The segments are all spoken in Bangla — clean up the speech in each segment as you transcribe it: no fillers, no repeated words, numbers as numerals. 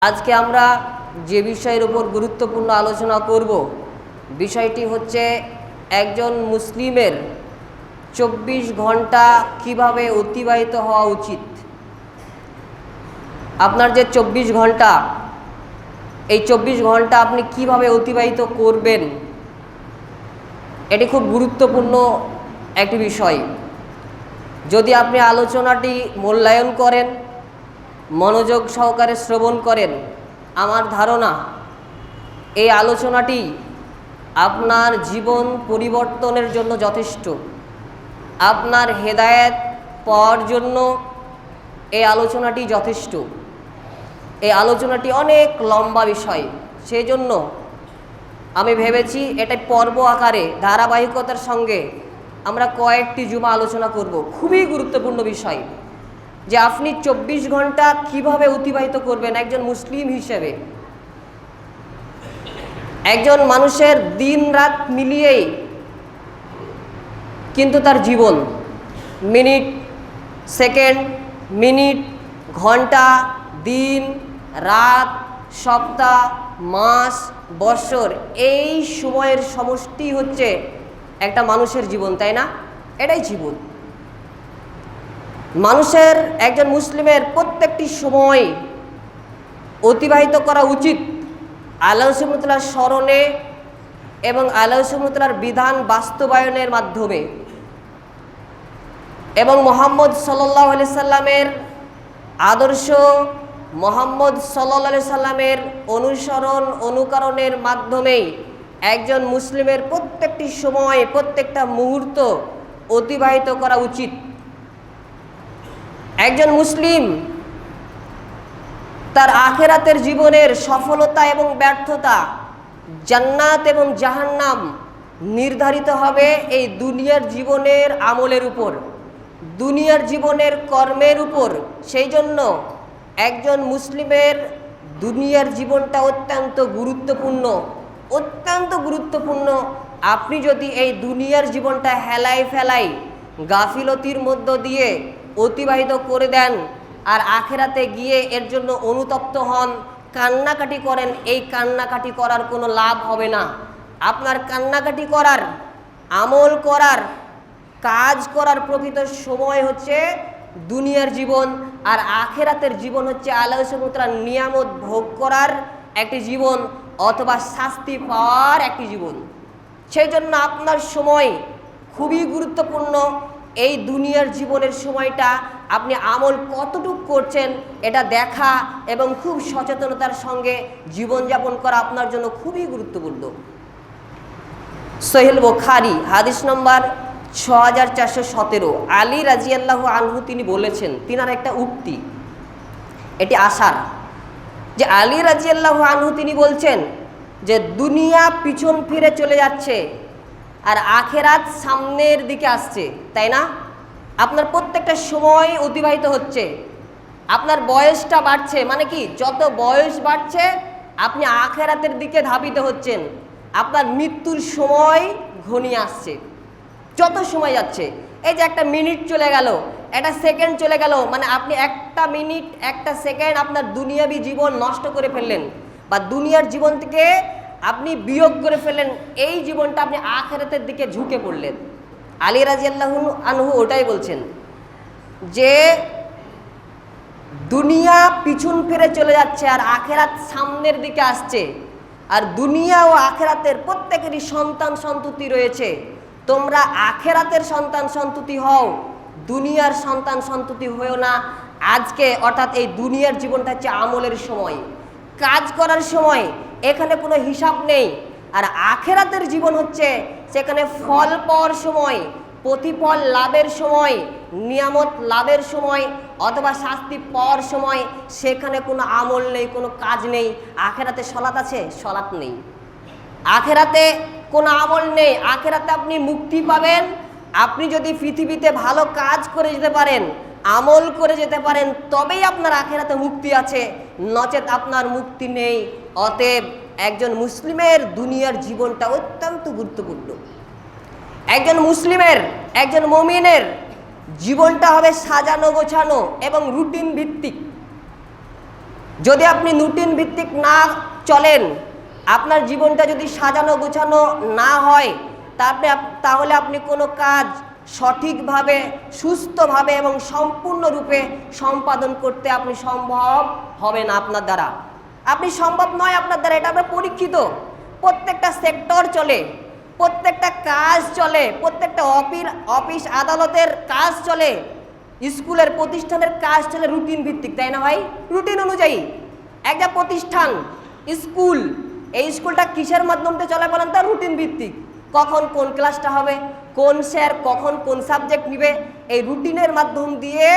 আজকে আমরা যে বিষয়ের উপর গুরুত্বপূর্ণ আলোচনা করব বিষয়টি হচ্ছে একজন মুসলিমের 24 ঘন্টা কিভাবে অতিবাহিত হওয়া উচিত। আপনার যে 24 ঘন্টা, এই 24 ঘন্টা আপনি কিভাবে অতিবাহিত করবেন, এটি খুব গুরুত্বপূর্ণ একটি বিষয়। যদি আপনি আলোচনাটি মূল্যায়ন করেন, মনোযোগ সহকারে শ্রবণ করেন, আমার ধারণা এই আলোচনাটি আপনার জীবন পরিবর্তনের জন্য যথেষ্ট। আপনার হেদায়েত পাওয়ার জন্য এই আলোচনাটি যথেষ্ট। এই আলোচনাটি অনেক লম্বা বিষয়, সেই জন্য আমি ভেবেছি এটা পর্ব আকারে ধারাবাহিকতার সঙ্গে আমরা কয়েকটি জুমা আলোচনা করব। খুবই গুরুত্বপূর্ণ বিষয় যে আপনি 24 ঘন্টা কিভাবে অতিবাহিত করবেন একজন মুসলিম হিসেবে। একজন মানুষের দিন রাত মিলিয়েই কিন্তু তার জীবন, মিনিট, সেকেন্ড, মিনিট, ঘন্টা, দিন, রাত, সপ্তাহ, মাস, বছর, এই সময়ের সমষ্টি হচ্ছে একটা মানুষের জীবন, তাই না? এটাই জীবন। মানুষের, একজন মুসলিমের প্রত্যেকটি সময় অতিবাহিত করা উচিত আল্লাহ সুবহানাহু ওয়া তাআলার স্মরণে এবং আল্লাহ সুবহানাহু ওয়া তাআলার বিধান বাস্তবায়নের মাধ্যমে এবং মুহাম্মদ সাল্লাল্লাহু আলাইহি সাল্লামের আদর্শ, মুহাম্মদ সাল্লাল্লাহু আলাইহি সাল্লামের অনুসরণ অনুকরণের মাধ্যমেই একজন মুসলিমের প্রত্যেকটি সময়, প্রত্যেকটা মুহূর্ত অতিবাহিত করা উচিত। একজন মুসলিম তার আখিরাতের জীবনের সফলতা এবং ব্যর্থতা, জান্নাত এবং জাহান্নাম নির্ধারিত হবে এই দুনিয়ার জীবনের আমলের উপর, দুনিয়ার জীবনের কর্মের উপর। সেই জন্য একজন মুসলিমের দুনিয়ার জীবনটা অত্যন্ত গুরুত্বপূর্ণ, অত্যন্ত গুরুত্বপূর্ণ। আপনি যদি এই দুনিয়ার জীবনটা হেলাই ফেলাই গাফিলতির মধ্য দিয়ে অতিবাহিত করে দেন আর আখেরাতে গিয়ে এর জন্য অনুতপ্ত হন, কান্নাকাটি করেন, এই কান্নাকাটি করার কোনো লাভ হবে না। আপনার কান্নাকাটি করার, আমল করার, কাজ করার প্রকৃত সময় হচ্ছে দুনিয়ার জীবন, আর আখেরাতের জীবন হচ্ছে আল্লাহ সুবহানাহু ওয়া তাআলার নিয়ামত ভোগ করার একটি জীবন অথবা শাস্তি পাওয়ার একটি জীবন। সেই জন্য আপনার সময় খুবই গুরুত্বপূর্ণ। এই দুনিয়ার জীবনের সময়টা আপনি আমল কতটুকু করছেন এটা দেখা এবং খুব সচেতনতার সঙ্গে জীবনযাপন করা আপনার জন্য খুবই গুরুত্বপূর্ণ। সহিহ বুখারী হাদিস নম্বর 6417, আলী রাদিয়াল্লাহু আনহু তিনি বলেছেন, তিনার একটা উক্তি, এটি আশার, যে আলী রাদিয়াল্লাহু আনহু তিনি বলছেন যে দুনিয়া পিছন ফিরে চলে যাচ্ছে আর আখেরাত সামনের দিকে আসছে, তাই না? আপনার প্রত্যেকটা সময় অতিবাহিত হচ্ছে, আপনার বয়সটা বাড়ছে, মানে কি, যত বয়স বাড়ছে আপনি আখেরাতের দিকে ধাবিত হচ্ছেন, আপনার মৃত্যুর সময় ঘনিয়ে আসছে। যত সময় যাচ্ছে, এই যে একটা মিনিট চলে গেল, একটা সেকেন্ড চলে গেল, মানে আপনি একটা মিনিট, একটা সেকেন্ড আপনার দুনিয়াবি জীবন নষ্ট করে ফেললেন বা দুনিয়ার জীবন থেকে আপনি বিয়োগ করে ফেললেন, এই জীবনটা আপনি আখিরাতের দিকে ঝুঁকে পড়লেন। আলী রাদিয়াল্লাহু আনহু ওটাই বলছেন যে দুনিয়া পিছন ফিরে চলে যাচ্ছে আর আখিরাত সামনের দিকে আসছে, আর দুনিয়া ও আখিরাতের প্রত্যেকেরই সন্তান সন্ততি রয়েছে। তোমরা আখিরাতের সন্তান সন্ততি হও, দুনিয়ার সন্তান সন্ততি হয়েও না। আজকে অর্থাৎ এই দুনিয়ার জীবনটা হচ্ছে আমলের সময়, কাজ করার সময়, এখানে কোনো হিসাব নেই। আর আখিরাতের জীবন হচ্ছে সেখানে ফল পাওয়ার সময়, প্রতিফল লাভের সময়, নিয়ামত লাভের সময় অথবা শাস্তি পাওয়ার সময়। সেখানে কোনো আমল নেই, কোনো কাজ নেই। আখিরাতে সলাত আছে? সলাত নেই। আখিরাতে কোনো আমল নেই। আখিরাতে আপনি মুক্তি পাবেন আপনি যদি পৃথিবীতে ভালো কাজ করে যেতে পারেন, আমল করে যেতে পারেন, তবেই আপনার আখিরাতে মুক্তি আছে, নচেত আপনার মুক্তি নেই। অতএব একজন মুসলিমের দুনিয়ার জীবনটা অত্যন্ত গুরুত্বপূর্ণ। একজন মুসলিমের, একজন মুমিনের জীবনটা হবে সাজানো গোছানো এবং রুটিন ভিত্তিক। যদি আপনি রুটিন ভিত্তিক না চলেন, আপনার জীবনটা যদি সাজানো গোছানো না হয়, তাহলে আপনি কোনো কাজ সঠিকভাবে, সুস্থভাবে এবং সম্পূর্ণরূপে সম্পাদন করতে আপনি সম্ভব হবে না আপনার দ্বারা। আপনি সম্ভব নয় আপনার দ্বারা, এটা আপনার পরীক্ষিত। প্রত্যেকটা সেক্টর চলে, প্রত্যেকটা কাজ চলে, প্রত্যেকটা অফিস আদালতের কাজ চলে, স্কুলের প্রতিষ্ঠানের কাজ চলে রুটিন ভিত্তিক, তাই না ভাই? রুটিন অনুযায়ী একটা প্রতিষ্ঠান, স্কুল, এই স্কুলটা কিসের মাধ্যমে চলে বলেন তো? রুটিন ভিত্তিক। কখন কোন ক্লাসটা হবে, কোন স্যার কখন কোন সাবজেক্ট নিবে, এই রুটিনের মাধ্যম দিয়ে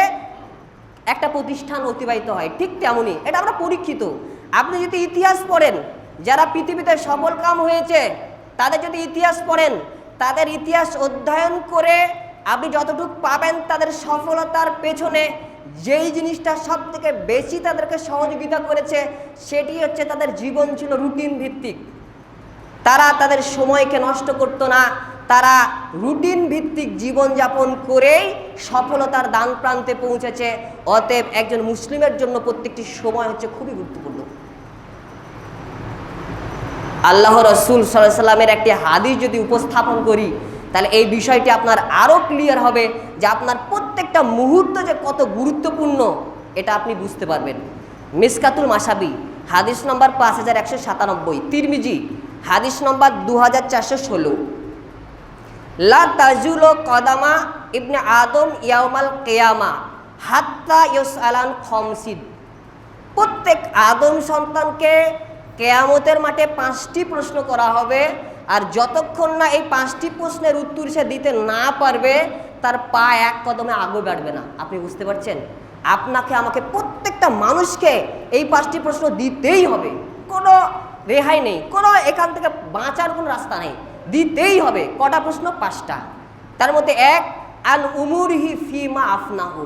একটা প্রতিষ্ঠান অতিবাহিত হয়। ঠিক তেমনই এটা আমরা পরীক্ষিত। আপনি যদি ইতিহাস পড়েন, যারা পৃথিবীতে সফল কাম হয়েছে তাদের যদি ইতিহাস পড়েন, তাদের ইতিহাস অধ্যয়ন করে আপনি যতটুকু পাবেন তাদের সফলতার পেছনে যেই জিনিসটা সব থেকে বেশি তাদেরকে সহযোগিতা করেছে সেটি হচ্ছে তাদের জীবন ছিল রুটিন ভিত্তিক। তারা তাদের সময়কে নষ্ট করতো না, তারা রুটিন ভিত্তিক জীবনযাপন করেই সফলতার দ্বার প্রান্তে পৌঁছেছে। অতএব একজন মুসলিমের জন্য প্রত্যেকটি সময় হচ্ছে খুবই গুরুত্বপূর্ণ। আল্লাহ রসুল সাল্লাল্লাহু আলাইহি ওয়াসাল্লামের একটি হাদিস যদি উপস্থাপন করি, তাহলে এই বিষয়টি আপনার আরও ক্লিয়ার হবে যে আপনার প্রত্যেকটা মুহূর্ত যে কত গুরুত্বপূর্ণ এটা আপনি বুঝতে পারবেন। মিসকাতুল মাসাবি হাদিস নম্বর 5197, তিরমিজি হাদিস নম্বর 2416, লা তাজুলু কদামা ইবনে আদম ইয়াউমাল কিয়ামা হাত্তা ইউসআলান খামসিন। প্রত্যেক আদম সন্তানকে কিয়ামতের মাঠে 5টি প্রশ্ন করা হবে, আর যতক্ষণ না এই 5টি প্রশ্নের উত্তর সে দিতে না পারবে তার পা এক কদমে আগে বাড়বে না। আপনি বুঝতে পারছেন? আপনাকে আমাকে প্রত্যেকটা মানুষকে এই 5টি প্রশ্ন দিতেই হবে, কোনো রেহাই নেই, কোনো এখান থেকে বাঁচার কোনো রাস্তা নেই, দিতেই হবে। কটা প্রশ্ন? 5টা। তার মধ্যে 1, আন উমুরিহি ফিমা আফনাহু,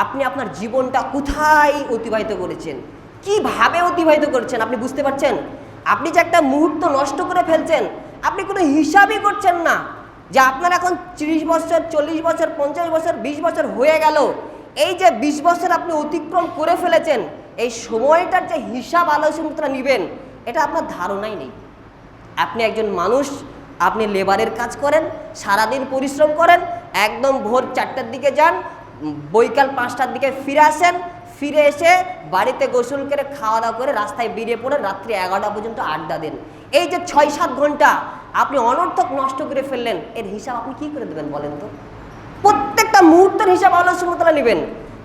আপনি আপনার জীবনটা কোথায় অতিবাহিত করেছেন, কিভাবে অতিবাহিত করেছেন। আপনি বুঝতে পারছেন? আপনি যে একটা মুহূর্ত নষ্ট করে ফেলছেন, আপনি কোনো হিসাবই করছেন না যে আপনার এখন 30 বছর, 40 বছর, 50 বছর, 20 বছর হয়ে গেল। এই যে 20 বছর আপনি অতিক্রম করে ফেলেছেন, এই সময়টার যে হিসাব আলোচনা নেবেন এটা আপনার ধারণাই নেই। আপনি একজন মানুষ, আপনি লেবারের কাজ করেন, সারাদিন পরিশ্রম করেন, একদম ভোর 4টার দিকে যান, বৈকাল 5টার দিকে ফিরে আসেন, ফিরে এসে বাড়িতে গোসল করে খাওয়া দাওয়া করে রাস্তায় বেরিয়ে পড়ে রাত্রি 11টা পর্যন্ত আড্ডা দেন। এই যে 6-7 ঘন্টা আপনি অনর্থক নষ্ট করে ফেললেন, এর হিসাব আপনি কি করে দেবেন বলেন তো? প্রত্যেকটা মুহূর্তের হিসাব আলোচনা নেবেন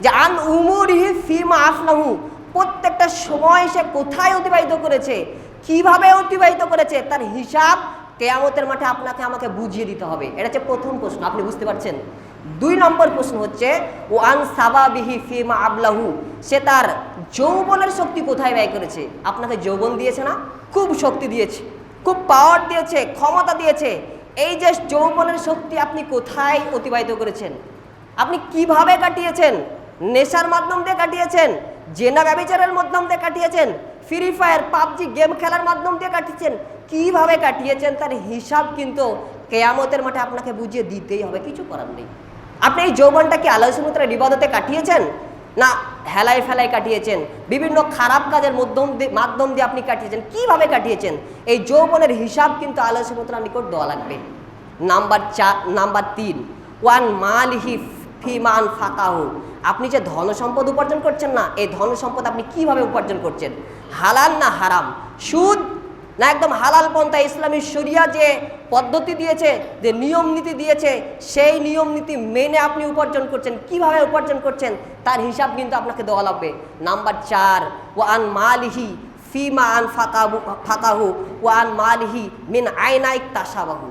যে আন উমুরিহি ফিমা আফনাহু, প্রত্যেকটা সময় সে কোথায় অতিবাহিত করেছে, কিভাবে অতিবাহিত করেছে, তার হিসাব কিয়ামতের মাঠে আপনাকে আমাকে বুঝিয়ে দিতে হবে। এটা হচ্ছে প্রথম প্রশ্ন। আপনি বুঝতে পারছেন? 2 নম্বর প্রশ্ন হচ্ছে ওয়ান সাবাবিহি ফিমা আবলাহু, সে তার যৌবনের শক্তি কোথায় ব্যয় করেছে। আপনাকে যৌবন দিয়েছে না? খুব শক্তি দিয়েছে, খুব পাওয়ার দিয়েছে, ক্ষমতা দিয়েছে। এই যে যৌবনের শক্তি আপনি কোথায় অতিবাহিত করেছেন, আপনি কিভাবে কাটিয়েছেন? নেশার মাধ্যম দিয়ে কাটিয়েছেন, জেনা ব্যভিচারের মাধ্যম দিয়ে কাটিয়েছেন, ফ্রি ফায়ার পাবজি গেম খেলার মাধ্যম দিয়ে কাটিয়েছেন, কিভাবে কাটিয়েছেন তার হিসাব কিন্তু কিয়ামতের মাঠে আপনাকে বুঝিয়ে দিতেই হবে, কিছু করার নেই। আপনি এই যৌবনটা কি আল্লাহ সুবহানাহু ওয়া তাআলার ইবাদতে কাটিয়েছেন, না হেলায় ফেলায় কাটিয়েছেন, বিভিন্ন খারাপ কাজের মাধ্যম দিয়ে আপনি কাটিয়েছেন, কিভাবে কাটিয়েছেন? এই যৌবনের হিসাব কিন্তু আল্লাহ সুবহানাহু ওয়া তাআলার নিকট দেওয়া লাগবে। নাম্বার 3, ওয়ান মালিহি ফিমা আনফাকাহু, আপনি যে ধন সম্পদ উপার্জন করছেন না, এই ধন সম্পদ আপনি কিভাবে উপার্জন করছেন, হালাল না হারাম, সুদ না একদম হালাল পন্থা, ইসলামী শরিয়া যে পদ্ধতি দিয়েছে, যে নিয়ম নীতি দিয়েছে, সেই নিয়ম নীতি মেনে আপনি উপার্জন করছেন, কিভাবে উপার্জন করছেন তার হিসাব কিন্তু আপনাকে দেওয়া লাগবে। নাম্বার 4, ওয়ান মালিহি ফিমা আনফাকাহু ওয়ান মালিহি মিন আইনা ইকতাসাবাহু,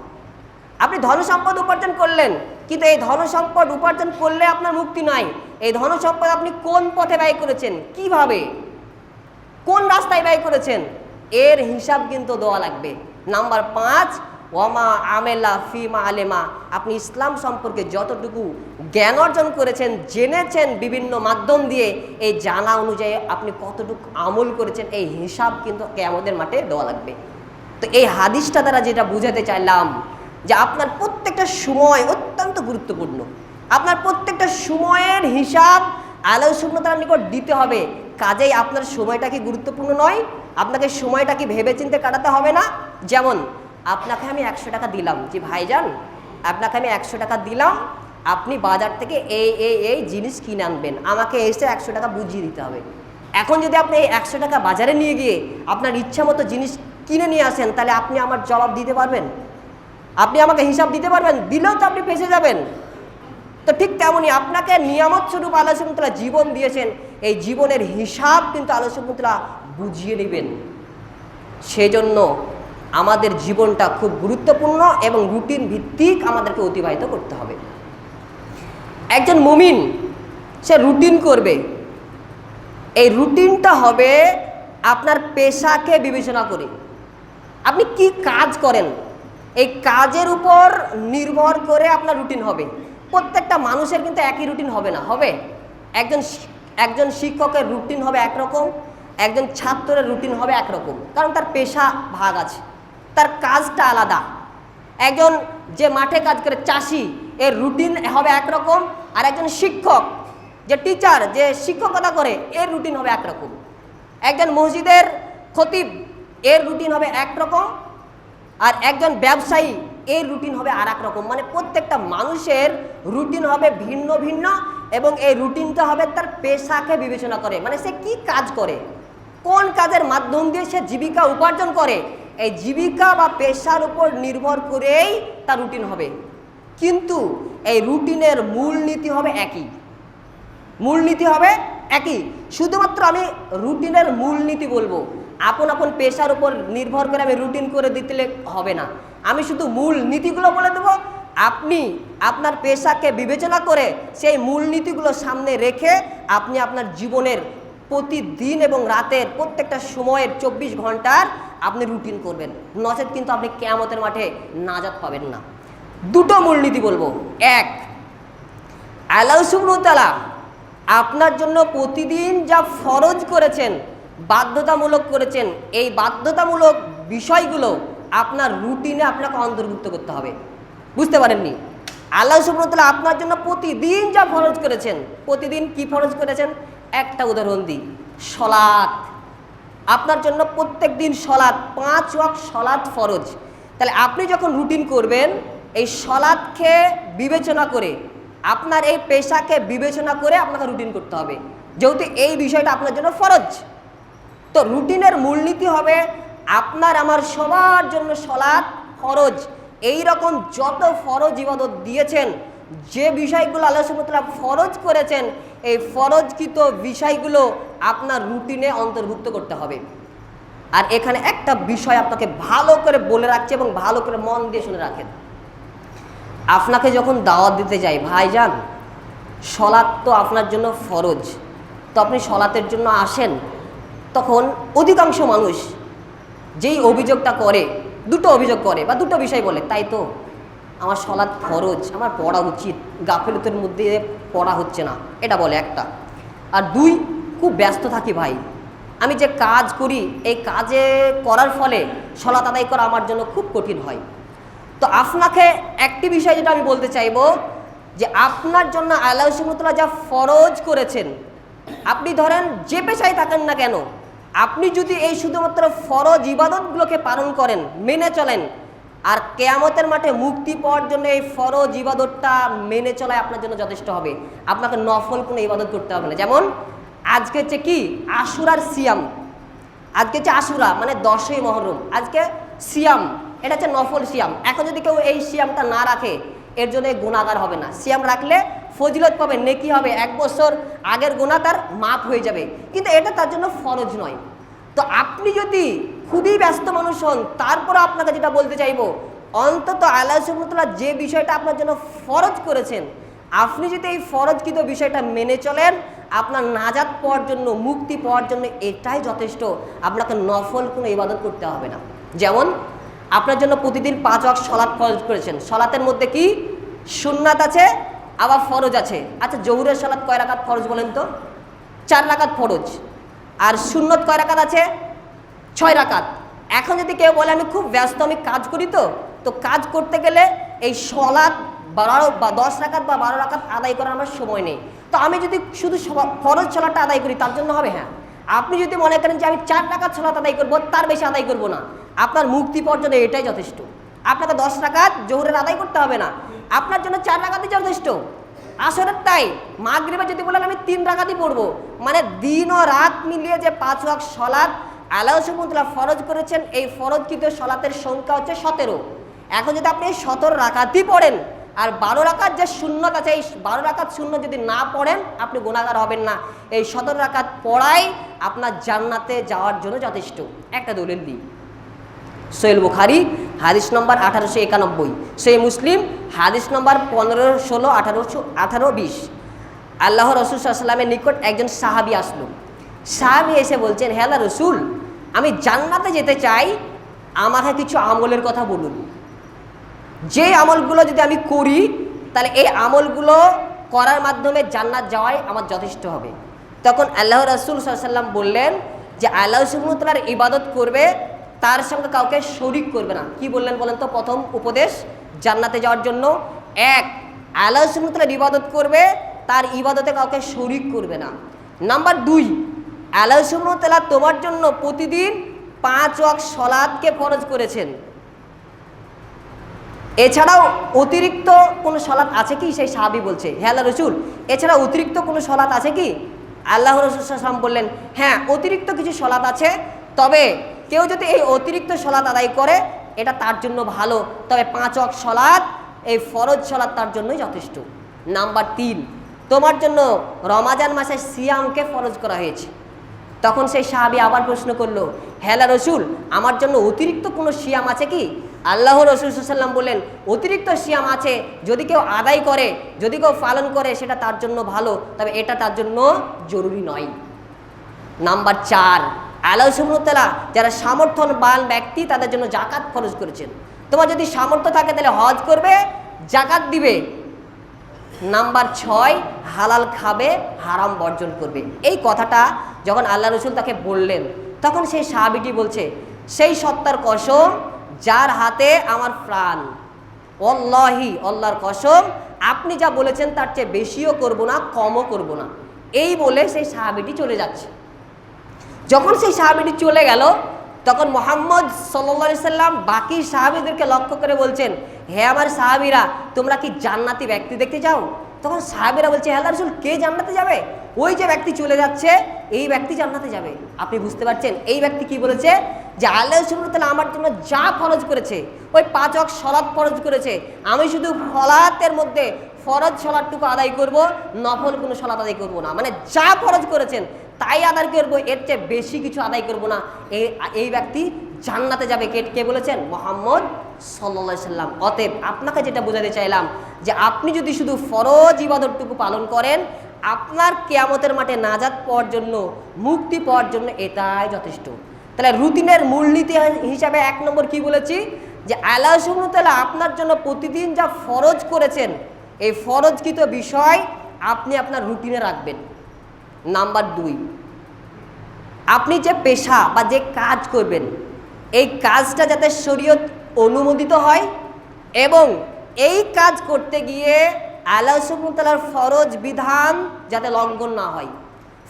আপনি ধন সম্পদ উপার্জন করলেন, কিন্তু এই ধন সম্পদ উপার্জন করলে আপনার মুক্তি নাই। এই ধন সম্পদ আপনি কোন পথে ব্যয় করেছেন, কিভাবে, কোন রাস্তায় ব্যয় করেছেন, এর হিসাব কিন্তু দেওয়া লাগবে। নাম্বার 5, ওয়ামা আমেলা ফিমা আলেমা, আপনি ইসলাম সম্পর্কে যতটুকু জ্ঞান অর্জন করেছেন, জেনেছেন বিভিন্ন মাধ্যম দিয়ে, এই জানা অনুযায়ী আপনি কতটুকু আমল করেছেন, এই হিসাব কিন্তু কিয়ামতের মাঠে দেওয়া লাগবে। তো এই হাদিসটা দ্বারা যেটা বুঝাতে চাইলাম যে আপনার প্রত্যেকটা সময় অত্যন্ত গুরুত্বপূর্ণ, আপনার প্রত্যেকটা সময়ের হিসাব আল্লাহ সুবহানাহু ওয়া তাআলার নিকট দিতে হবে। কাজেই আপনার সময়টা কি গুরুত্বপূর্ণ নয়? আপনাকে সময়টা কি ভেবেচিন্তে কাটাতে হবে না? যেমন আপনাকে আমি 100 টাকা দিলাম, যে ভাইজান আপনাকে আমি 100 টাকা দিলাম, আপনি বাজার থেকে এই জিনিস কিনে আনবেন, আমাকে এসে 100 টাকা বুঝিয়ে দিতে হবে। এখন যদি আপনি এই 100 টাকা বাজারে নিয়ে গিয়ে আপনার ইচ্ছা মতো জিনিস কিনে নিয়ে আসেন, তাহলে আপনি আমার জবাব দিতে পারবেন? আপনি আমাকে হিসাব দিতে পারবেন? দিলেও তো আপনি ফেঁসে যাবেন। তো ঠিক তেমনই আপনাকে নিয়ামত স্বরূপ আল্লাহ সুবহানাহু ওয়া তাআলা জীবন দিয়েছেন, এই জীবনের হিসাব কিন্তু আল্লাহ সুবহানাহু ওয়া তাআলা বুঝিয়ে নেবেন। সেই জন্য আমাদের জীবনটা খুব গুরুত্বপূর্ণ এবং রুটিন ভিত্তিক আমাদেরকে অতিবাহিত করতে হবে। একজন মুমিন সে রুটিন করবে, এই রুটিনটা হবে আপনার পেশাকে বিবেচনা করে। আপনি কি কাজ করেন এই কাজের উপর নির্ভর করে আপনার রুটিন হবে। প্রত্যেকটা মানুষের কিন্তু একই রুটিন হবে না। হবে একজন শিক্ষকের রুটিন হবে একরকম, একজন ছাত্রের রুটিন হবে একরকম, কারণ তার পেশা ভাগ আছে, তার কাজটা আলাদা। একজন যে মাঠে কাজ করে চাষি, এর রুটিন হবে একরকম, আর একজন শিক্ষক যে টিচার যে শিক্ষকতা করে এর রুটিন হবে একরকম। একজন মসজিদের খতিব এর রুটিন হবে একরকম, আর একজন ব্যবসায়ী এর রুটিন হবে আর এক রকম। মানে প্রত্যেকটা মানুষের রুটিন হবে ভিন্ন ভিন্ন, এবং এই রুটিনটা হবে তার পেশাকে বিবেচনা করে, মানে সে কি কাজ করে, কোন কাজের মাধ্যম দিয়ে সে জীবিকা উপার্জন করে, এই জীবিকা বা পেশার উপর নির্ভর করেই তার রুটিন হবে। কিন্তু এই রুটিনের মূলনীতি হবে একই, মূলনীতি হবে একই। শুধুমাত্র আমি রুটিনের মূলনীতি বলবো, আপন আপন পেশার উপর নির্ভর করে আমি রুটিন করে দিতে হবে না। আমি শুধু মূল নীতিগুলো বলে দেবো, আপনি আপনার পেশাকে বিবেচনা করে সেই মূলনীতিগুলো সামনে রেখে আপনি আপনার জীবনের প্রতিদিন এবং রাতের প্রত্যেকটা সময়ের 24 ঘন্টার আপনি রুটিন করবেন, নচেত কিন্তু আপনি কিয়ামতের মাঠে নাজাত পাবেন না। দুটো মূলনীতি বলবো। এক, আল্লাহ সুবহানাহু ওয়া তাআলা আপনার জন্য প্রতিদিন যা ফরজ করেছেন, বাধ্যতামূলক করেছেন, এই বাধ্যতামূলক বিষয়গুলো আপনার রুটিনে আপনাকে অন্তর্ভুক্ত করতে হবে। বুঝতে পারেননি? আল্লাহ সুবহানাহু ওয়া তাআলা আপনার জন্য প্রতিদিন যা ফরজ করেছেন, প্রতিদিন কি ফরজ করেছেন? একটা উদাহরণ দিই, সলাৎ। আপনার জন্য প্রত্যেক দিন সলাৎ, 5 ওয়াক্ত সলাৎ ফরজ। তাহলে আপনি যখন রুটিন করবেন, এই সলাৎকে বিবেচনা করে, আপনার এই পেশাকে বিবেচনা করে আপনাকে রুটিন করতে হবে, যেহেতু এই বিষয়টা আপনার জন্য ফরজ। তো রুটিনের মূলনীতি হবে আপনার আমার সবার জন্য সলাৎ ফরজ। এই রকম যত ফরজ ইবাদত দিয়েছেন, যে বিষয়গুলো আল্লাহ সুবহানাহু ওয়া তাআলা ফরজ করেছেন, এই ফরজকৃত বিষয়গুলো আপনার রুটিনে অন্তর্ভুক্ত করতে হবে। আর এখানে একটা বিষয় আপনাকে ভালো করে বলে রাখছি এবং ভালো করে মন দিয়ে শুনে রাখেন। আপনাকে যখন দাওয়াত দিতে যাই, ভাইজান সলাৎ তো আপনার জন্য ফরজ, তো আপনি সলাতের জন্য আসেন, তখন অধিকাংশ মানুষ যেই অভিযোগটা করে, দুটো অভিযোগ করে বা দুটো বিষয় বলে, তাই তো আমার সলাৎ ফরজ, আমার পড়া উচিত, গাফিলতির মধ্যে পড়া হচ্ছে না, এটা বলে একটা। আর দুই, খুব ব্যস্ত থাকি ভাই, আমি যে কাজ করি এই কাজে করার ফলে সলাৎ আদায় করা আমার জন্য খুব কঠিন হয়। তো আপনাকে একটি বিষয় যেটা আমি বলতে চাইবো, যে আপনার জন্য আল্লাহ সুবহানাহু ওয়া তাআলা যা ফরজ করেছেন, আপনি ধরেন যে পেশায় থাকেন না কেন, আপনি যদি এই শুধুমাত্র ফরজ ইবাদতগুলোকে পালন করেন, মেনে চলেন, আর কিয়ামতের মাঠে মুক্তি পাওয়ার জন্য এই ফরজ ইবাদতটা মেনে চলাই আপনার জন্য যথেষ্ট হবে। আপনাকে নফল কোনো ইবাদত করতে হবে না। যেমন আজকে হচ্ছে কি আশুরার সিয়াম, আজকে হচ্ছে আশুরা মানে 10ই মুহররম, আজকে সিয়াম, এটা হচ্ছে নফল সিয়াম। এখন যদি কেউ এই সিয়ামটা না রাখে, এর জন্য গুনাহগার হবে না। সিয়াম রাখলে ফজিলত পাবে, নেকি হবে, 1 বছর আগের গুনাহ তার মাফ হয়ে যাবে, কিন্তু এটা তার জন্য ফরজ নয়। তো আপনি যদি খুবই ব্যস্ত মানুষ হন, তারপরে আপনাকে যেটা বলতে চাইবো, অন্তত আল্লাহ সুবহানাহু ওয়া তাআলা যে বিষয়টা আপনার জন্য ফরজ করেছেন, আপনি যদি এই ফরজকৃত বিষয়টা মেনে চলেন, আপনার নাজাত পাওয়ার জন্য, মুক্তি পাওয়ার জন্য এটাই যথেষ্ট। আপনাকে নফল কোনো ইবাদত করতে হবে না। যেমন আপনার জন্য প্রতিদিন 5 ওয়াক্ত সলাৎ ফরজ করেছেন, সলাতের মধ্যে কি সুন্নাত আছে আবার ফরজ আছে। আচ্ছা, জোহরের সলাৎ কয় রাকাত ফরজ বলেন তো? 4 রাকাত ফরজ। আর সুন্নত কয় রাকাত আছে? 6 রাকাত। এখন যদি কেউ বলে আমি খুব ব্যস্ত, আমি কাজ করি, তো কাজ করতে গেলে এই সলাৎ 12 বা 10 রাকাত বা 12 রাকাত আদায় করার আমার সময় নেই, তো আমি যদি শুধু ফরজ সলাৎটা আদায় করি তার জন্য হবে? হ্যাঁ, আপনি যদি মনে করেন যে আমি 4 রাকাত সালাত আদায় করব, তার বেশি আদায় করব না, আপনার মুক্তি পর্যন্ত এটাই যথেষ্ট। আপনাকে 10 রাকাত জোহরের আদায় করতে হবে না, আপনার জন্য 4 রাকাতই যথেষ্ট। আসরের তাই, মাগরিবে যদি বলেন আমি 3 রাকাতই পড়বো, মানে দিন ও রাত মিলিয়ে যে 5 ওয়াক্ত সালাত আল্লাহ সুবহানাহু ওয়া তাআলা ফরজ করেছেন, এই ফরজকৃত সালাতের সংখ্যা হচ্ছে 17। এখন যদি আপনি 17 রাকাতই পড়েন আর 12 রাকাত যে সুন্নত আছে, এই 12 রাকাত সুন্নত যদি না পড়েন আপনি গুনাহগার হবেন না। এই 17 রাকাত পড়াই আপনার জান্নাতে যাওয়ার জন্য যথেষ্ট। একটা দলিল দিই, সহিহ বুখারী হাদিস নম্বর 1891, সহিহ মুসলিম হাদিস নম্বর 15, 16, 18, 18, 20। আল্লাহ রাসূল সাল্লাল্লাহু আলাইহি ওয়াসাল্লামের নিকট একজন সাহাবী আসলো। সাহাবী এসে বলছেন, হে আল্লাহর রাসূল, আমি জান্নাতে যেতে চাই, আমাকে কিছু আমলের কথা বলুন, যে আমলগুলো যদি আমি করি তাহলে এই আমলগুলো করার মাধ্যমে জান্নাত যাওয়াই আমার যথেষ্ট হবে। তখন আল্লাহ রাসূল সাল্লাল্লাহু আলাইহি ওয়াসাল্লাম বললেন যে আল্লাহ সুবহানাহু ওয়া তাআলার ইবাদত করবে, তার সঙ্গে কাউকে শরীক করবে না। কি বললেন বলেন তো? প্রথম উপদেশ জান্নাতে যাওয়ার জন্য, 1, আল্লাহ সুবহানাহু ওয়া তাআলার ইবাদত করবে, তার ইবাদতে কাউকে শরীক করবে না। নাম্বার 2, আল্লাহ সুবহানাহু ওয়া তাআলা তোমার জন্য প্রতিদিন 5 ওয়াক্ত সালাতকে ফরজ করেছেন। এছাড়াও অতিরিক্ত কোনো সালাত আছে কি? সেই সাহাবী বলছে, হে আল্লাহর রাসূল, এছাড়া অতিরিক্ত কোনো সালাত আছে কি? আল্লাহ রাসূল সাল্লাল্লাহু আলাইহি ওয়াসাল্লাম বললেন, হ্যাঁ, অতিরিক্ত কিছু সালাত আছে, তবে কেউ যদি এই অতিরিক্ত সালাত আদায় করে এটা তার জন্য ভালো, তবে 5 ওয়াক্ত সালাত, এই ফরজ সালাত তার জন্যই যথেষ্ট। নাম্বার 3, তোমার জন্য রমাজান মাসে সিয়ামকে ফরজ করা হয়েছে। তখন সেই সাহাবী আবার প্রশ্ন করলো, হে আল্লাহর রাসূল, আমার জন্য অতিরিক্ত কোনো সিয়াম আছে কি? আল্লাহ রাসূল সাল্লাল্লাহু আলাইহি ওয়াসাল্লাম বললেন, অতিরিক্ত সিয়াম আছে, যদি কেউ আদায় করে, যদি কেউ পালন করে সেটা তার জন্য ভালো, তবে এটা তার জন্য জরুরি নয়। নাম্বার 4, আল্লাহ সুবহানাহু ওয়া তাআলা যারা সামর্থ্যবান ব্যক্তি তাদের জন্য যাকাত ফরজ করেছেন। তোমার যদি সামর্থ্য থাকে তাহলে হজ করবে, যাকাত দিবে। নাম্বার 6, হালাল খাবে, হারাম বর্জন করবে। এই কথাটা যখন আল্লাহ রাসূল তাকে বললেন, তখন সেই সাহাবীটি বলছে, সেই সত্তার কসম যার হাতে আমার প্রাণ, ওয়াল্লাহি, আল্লাহর কসম, আপনি যা বলেছেন তার চেয়ে বেশিও করব না, কমও করব না। এই বলে সেই সাহাবীটি চলে যাচ্ছে। যখন সেই সাহাবীটি চলে গেল, তখন মুহাম্মদ সাল্লাল্লাহু আলাইহি সাল্লাম বাকি সাহাবীদেরকে লক্ষ্য করে বলছেন, হে আমার সাহাবীরা, তোমরা কি জান্নাতি ব্যক্তি দেখতে চাও? তখন সাহাবীরা বলছে, হে আল্লাহর রাসূল, কে জান্নাতে যাবে? ওই যে ব্যক্তি চলে যাচ্ছে, এই ব্যক্তি জান্নাতে যাবে। আপনি বুঝতে পারছেন এই ব্যক্তি কি বলেছে? যে আল্লাহ সুবহানাহু ওয়া তাআলা আমার জন্য যা ফরজ করেছে, ওই 5 ওয়াক্ত সালাত ফরজ করেছে, আমি শুধু সালাতের মধ্যে ফরজ সালাতটুকু আদায় করব, নফল কোনো সালাত আদায় করব না। মানে যা ফরজ করেছেন তাই আদায় করব, এর চেয়ে বেশি কিছু আদায় করব না। এই ব্যক্তি জান্নাতে যাবে। কে বলেছেন? মুহাম্মদ সাল্লাল্লাহু আলাইহি সাল্লাম। অতএব আপনাকে যেটা বোঝাতে চাইলাম, যে আপনি যদি শুধু ফরজ ইবাদতটুকু পালন করেন, আপনার কিয়ামতের মাঠে নাজাত পাওয়ার জন্য, মুক্তি পাওয়ার জন্য এটাই যথেষ্ট। তাহলে রুটিনের মূলনীতি হিসাবে 1 নম্বর কি বলেছি? যে আল্লাহ সুবহানাহু ওয়া তাআলা আপনার জন্য প্রতিদিন যা ফরজ করেছেন, এই ফরজকৃত বিষয় আপনি আপনার রুটিনে রাখবেন। নাম্বার 2, আপনি যে পেশা বা যে কাজ করবেন, এই কাজটা যাতে শরীয়ত অনুমোদিত হয়, এবং এই কাজ করতে গিয়ে আল্লাহ সুবহানাহু ওয়া তাআলার ফরজ বিধান যাতে লঙ্ঘন না হয়,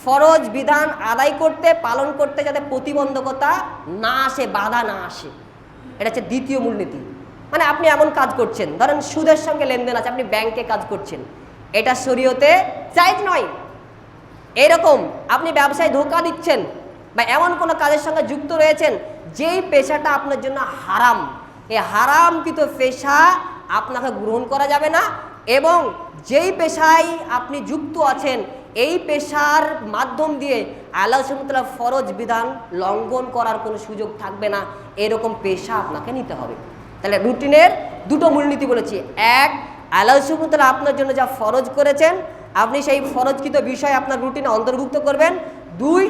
ফরজ বিধান আদায় করতে, পালন করতে যাতে প্রতিবন্ধকতা না আসে, বাধা না আসে। এটা হচ্ছে দ্বিতীয় মূলনীতি। মানে আপনি এমন কাজ করছেন, ধরেন সুদের সঙ্গে লেনদেন আছে, আপনি ব্যাংকে কাজ করছেন, এটা শরীয়তে জায়েজ নয়। এরকম আপনি ব্যবসায় ধোঁকা দিচ্ছেন বা এমন কোনো কাজের সঙ্গে যুক্ত রয়েছেন যেই পেশাটা আপনার জন্য হারাম, এই হারামকৃত পেশা আপনাকে গ্রহণ করা যাবে না। এবং যেই পেশায় আপনি যুক্ত আছেন, এই পেশার মাধ্যম দিয়ে আল্লাহ সুবহানাহু ওয়া তাআলার ফরজ বিধান লঙ্ঘন করার কোনো সুযোগ থাকবে না, এরকম পেশা আপনাকে নিতে হবে। তাহলে রুটিনের 2টো মূলনীতি বলেছি। 1, আল্লাহ সুবহানাহু ওয়া তাআলা আপনার জন্য যা ফরজ করেছেন, আপনি সেই ফরজকৃত বিষয় আপনার রুটিনে অন্তর্ভুক্ত করবেন। 2,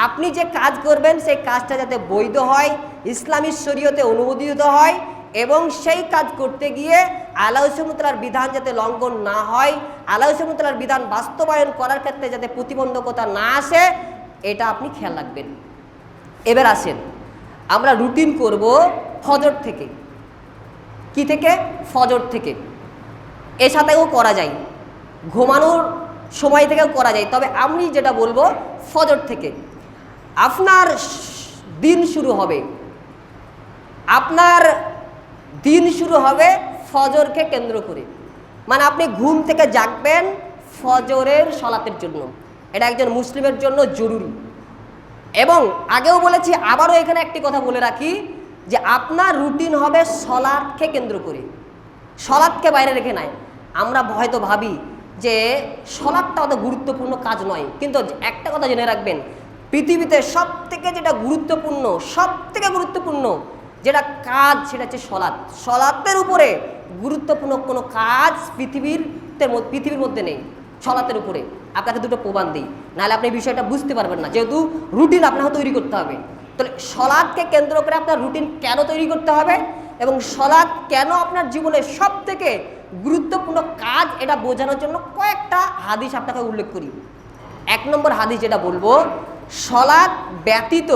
আপনি যে কাজ করবেন সেই কাজটা যাতে বৈধ হয়, ইসলামী শরীয়তে অনুমোদিত হয়, এবং সেই কাজ করতে গিয়ে আল্লাহ সুবহানাহু ওয়া তাআলার বিধান যাতে লঙ্ঘন না হয়, আল্লাহ সুবহানাহু ওয়া তাআলার বিধান বাস্তবায়ন করার ক্ষেত্রে যাতে প্রতিবন্ধকতা না আসে, এটা আপনি খেয়াল রাখবেন। এবার আসেন, আমরা রুটিন করব ফজর থেকে। কি থেকে? ফজর থেকে। এর সাথেও করা যায়, ঘুমানোর সময় থেকেও করা যায়, তবে আমি যেটা বলবো ফজর থেকে। আপনার দিন শুরু হবে, আপনার দিন শুরু হবে ফজরকে কেন্দ্র করে। মানে আপনি ঘুম থেকে জাগবেন ফজরের সলাতের জন্য, এটা একজন মুসলিমের জন্য জরুরি। এবং আগেও বলেছি, আবারও এখানে একটি কথা বলে রাখি যে আপনার রুটিন হবে সলাৎকে কেন্দ্র করে, সলাৎকে বাইরে রেখে নাই। আমরা হয়তো ভাবি যে সলাৎটা অত গুরুত্বপূর্ণ কাজ নয়, কিন্তু একটা কথা জেনে রাখবেন, পৃথিবীতে সবথেকে যেটা গুরুত্বপূর্ণ, সবথেকে গুরুত্বপূর্ণ যেটা কাজ, সেটা হচ্ছে সলাৎ। সলাতের উপরে গুরুত্বপূর্ণ কোনো কাজ পৃথিবীর মধ্যে নেই সলাতের উপরে। আপনাকে দুটো প্রমাণ দিই, নাহলে আপনি বিষয়টা বুঝতে পারবেন না, যেহেতু রুটিন আপনাকে তৈরি করতে হবে। তাহলে সলাৎকে কেন্দ্র করে আপনার রুটিন কেন তৈরি করতে হবে এবং সলাৎ কেন আপনার জীবনের সবথেকে গুরুত্বপূর্ণ কাজ, এটা বোঝানোর জন্য কয়েকটা হাদিস আপনাকে উল্লেখ করি। 1 নম্বর হাদিস যেটা বলবো, সলাৎ ব্যতীত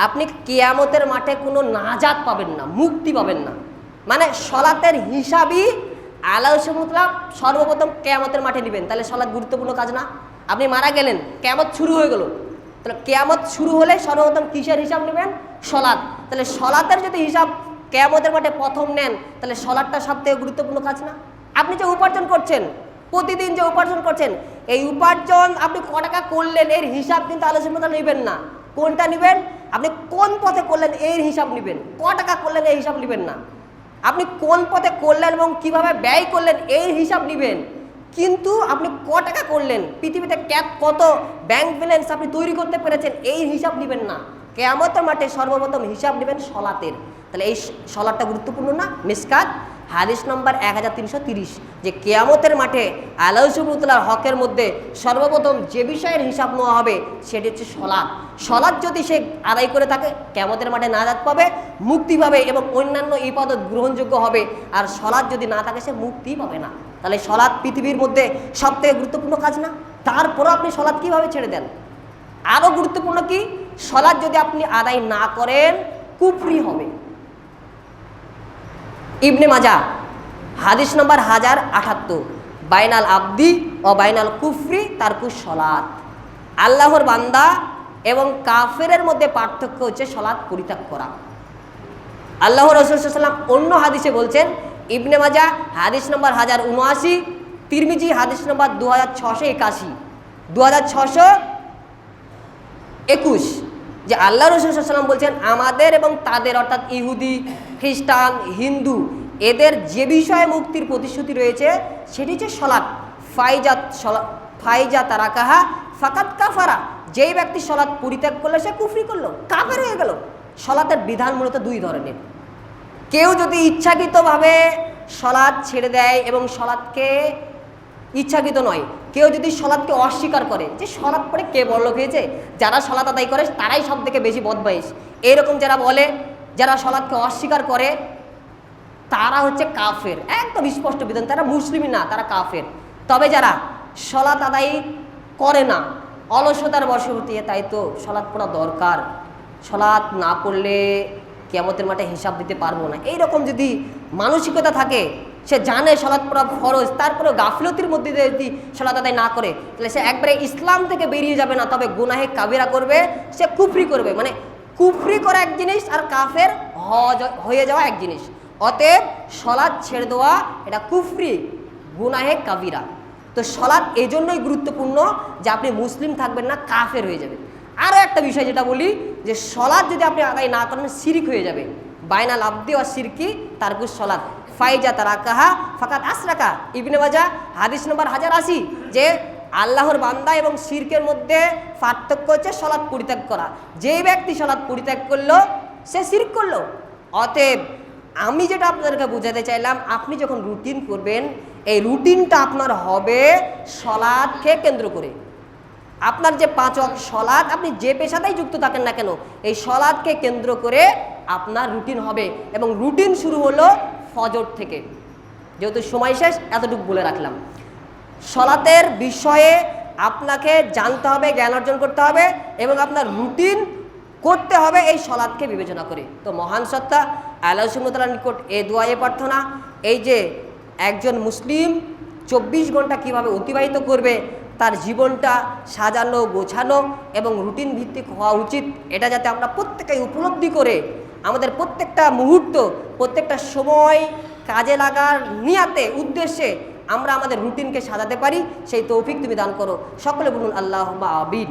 আপনি কিয়ামতের মাঠে কোনো নাজাত পাবেন না, মুক্তি পাবেন না। মানে সলাতের হিসাবই আল্লাহ সুবহানাহু সর্বপ্রথম কিয়ামতের মাঠে নেবেন। তাহলে সলাৎ গুরুত্বপূর্ণ কাজ না? আপনি মারা গেলেন, কিয়ামত শুরু হয়ে গেল, তাহলে কিয়ামত শুরু হলে সর্বপ্রথম কিসের হিসাব নেবেন? সলাৎ। তাহলে সলাতের যদি হিসাব কিয়ামতের মাঠে প্রথম নেন, তাহলে সলাৎটা সবথেকে গুরুত্বপূর্ণ কাজ না? আপনি যে উপার্জন করছেন, প্রতিদিন যে উপার্জন করছেন, এই উপার্জন আপনি ক টাকা করলেন এর হিসাব কিন্তু আল্লাহ সুবহানাহু ওয়া তাআলা নেবেন না। কোনটা নেবেন? আপনি কোন পথে করলেন এর হিসাব নেবেন, ক টাকা করলেন এই হিসাব নেবেন না। আপনি কোন পথে করলেন এবং কিভাবে ব্যয় করলেন এই হিসাব নেবেন, কিন্তু আপনি ক টাকা করলেন, পৃথিবীতে কত ব্যাংক ব্যালেন্স আপনি তৈরি করতে পেরেছেন এই হিসাব নেবেন না। কিয়ামতের মাঠে সর্বপ্রথম হিসাব নেবেন সলাতের। তাহলে এই সলাতটা গুরুত্বপূর্ণ না? মিসকাত হাদিস নম্বর 1330, যে কিয়ামতের মাঠে আল্লাহ সুবহানাহু ওয়া তাআলার হকের মধ্যে সর্বপ্রথম যে বিষয়ের হিসাব নেওয়া হবে সেটি হচ্ছে সলাৎ। সলাৎ যদি সে আদায় করে থাকে, কিয়ামতের মাঠে নাজাত পাবে, মুক্তি পাবে এবং অন্যান্য ইবাদত গ্রহণযোগ্য হবে। আর সলাৎ যদি না থাকে, সে মুক্তি পাবে না। তাহলে সলাৎ পৃথিবীর মধ্যে সবথেকে গুরুত্বপূর্ণ কাজ না? তারপরও আপনি সলাৎ কীভাবে ছেড়ে দেন? আরও গুরুত্বপূর্ণ কি, সলাৎ যদি আপনি আদায় না করেন কুফরি হবে। ইবনে মাজাহ হাদিস নম্বর 1078, বাইনাল আবদি ও বাইনাল কুফরি তারকুস সলাত। আল্লাহর বান্দা এবং কাফেরের মধ্যে পার্থক্য হচ্ছে সলাৎ পরিত্যাগ করা। আল্লাহ রাসূল সাল্লাল্লাহু আলাইহি ওয়াসাল্লাম অন্য হাদিসে বলছেন, ইবনে মাজাহ হাদিস নম্বর 1079, তিরমিজি হাদিস নম্বর 2681, 2621, যে আল্লাহ রাসূল সাল্লাল্লাহু আলাইহি ওয়াসাল্লাম বলছেন, আমাদের এবং তাদের অর্থাৎ ইহুদি, খ্রিস্টান, হিন্দু এদের যে বিষয়ে মুক্তির প্রতিশ্রুতি রয়েছে সেটি হচ্ছে সলাৎ। ফাইজা তারাকাহা ফাকাত কাফারা, যেই ব্যক্তি সলাৎ পরিত্যাগ করলো সে কুফরি করলো, কাফের হয়ে গেল। সলাতের বিধান মূলত দুই ধরনের। কেউ যদি ইচ্ছাকৃতভাবে সলাৎ ছেড়ে দেয় এবং সলাৎকে ইচ্ছাকৃত নয়, কেউ যদি সলাৎকে অস্বীকার করে, যে সলাৎ পড়ে কে বড়লোক হয়েছে, যারা সলাৎ আদায় করে তারাই সব থেকে বেশি বদমাইশ, এরকম যারা বলে, যারা সলাৎকে অস্বীকার করে তারা হচ্ছে কাফের। একদম স্পষ্ট বিধান, তারা মুসলিমই না, তারা কাফের। তবে যারা সলাৎ আদায় করে না, অলসতার বশবর্তী, তাই তো সলাৎ পড়া দরকার, সলাৎ না পড়লে কিয়ামতের মাঠে হিসাব দিতে পারবো না, এইরকম যদি মানসিকতা থাকে, সে জানে সলাৎ পড়া ফরজ, তারপরেও গাফলতির মধ্যে যদি সলাৎ আদায় না করে, তাহলে সে একবারে ইসলাম থেকে বেরিয়ে যাবে না, তবে গুনাহে কাবিরা করবে, সে কুফরি করবে। মানে কুফরি করা এক জিনিস আর কাফের হয়ে যাওয়া এক জিনিস। অতএব সলাৎ ছেড়ে দেওয়া এটা কুফরি, গুনাহে কাবিরা। তো সলাৎ এই জন্যই গুরুত্বপূর্ণ যে আপনি মুসলিম থাকবেন না, কাফের হয়ে যাবে। আরও একটা বিষয় যেটা বলি, যে সলাৎ যদি আপনি আদায় না করেন শিরক হয়ে যাবে। বাইনাল আবদি ওয়া শিরকি তারকুস সলাৎ, ফাইজা তারাকাহা ফাকাত আসরাকা। ইবনে মাজাহ হাদিস নম্বর 1080, যে আল্লাহর বান্দা এবং শিরকের মধ্যে পার্থক্য হচ্ছে সলাৎ পরিত্যাগ করা। যেই ব্যক্তি সলাৎ পরিত্যাগ করলো সে শিরক করলো। অতএব আমি যেটা আপনাদেরকে বোঝাতে চাইলাম, আপনি যখন রুটিন করবেন, এই রুটিনটা আপনার হবে সলাৎকে কেন্দ্র করে। আপনার যে 5 ওয়াক্ত সলাৎ, আপনি যে পেশাতেই যুক্ত থাকেন না কেন, এই সলাৎকে কেন্দ্র করে আপনার রুটিন হবে। এবং রুটিন শুরু হলো ফজর থেকে। যেহেতু সময় শেষ, এতটুকু বলে রাখলাম। সলাতের বিষয়ে আপনাকে জানতে হবে, জ্ঞান অর্জন করতে হবে এবং আপনার রুটিন করতে হবে এই সলাৎকে বিবেচনা করে। তো মহান সত্তা আল্লাহ সুবহানাহু ওয়া তাআলার নিকট এই দোয়ায়ে প্রার্থনা, এই যে একজন মুসলিম 24 ঘন্টা কিভাবে অতিবাহিত করবে তার জীবনটা সাজানো গোছানো এবং রুটিন ভিত্তিক হওয়া উচিত। এটা যাতে আমরা প্রত্যেকেই উপলব্ধি করে আমাদের প্রত্যেকটা মুহূর্ত প্রত্যেকটা সময় কাজে লাগার নিয়াতে উদ্দেশ্যে আমরা আমাদের রুটিনকে সাজাতে পারি, সেই তৌফিক তুমি দান করো। সকলে বলুন আল্লাহুম্মা আমিন।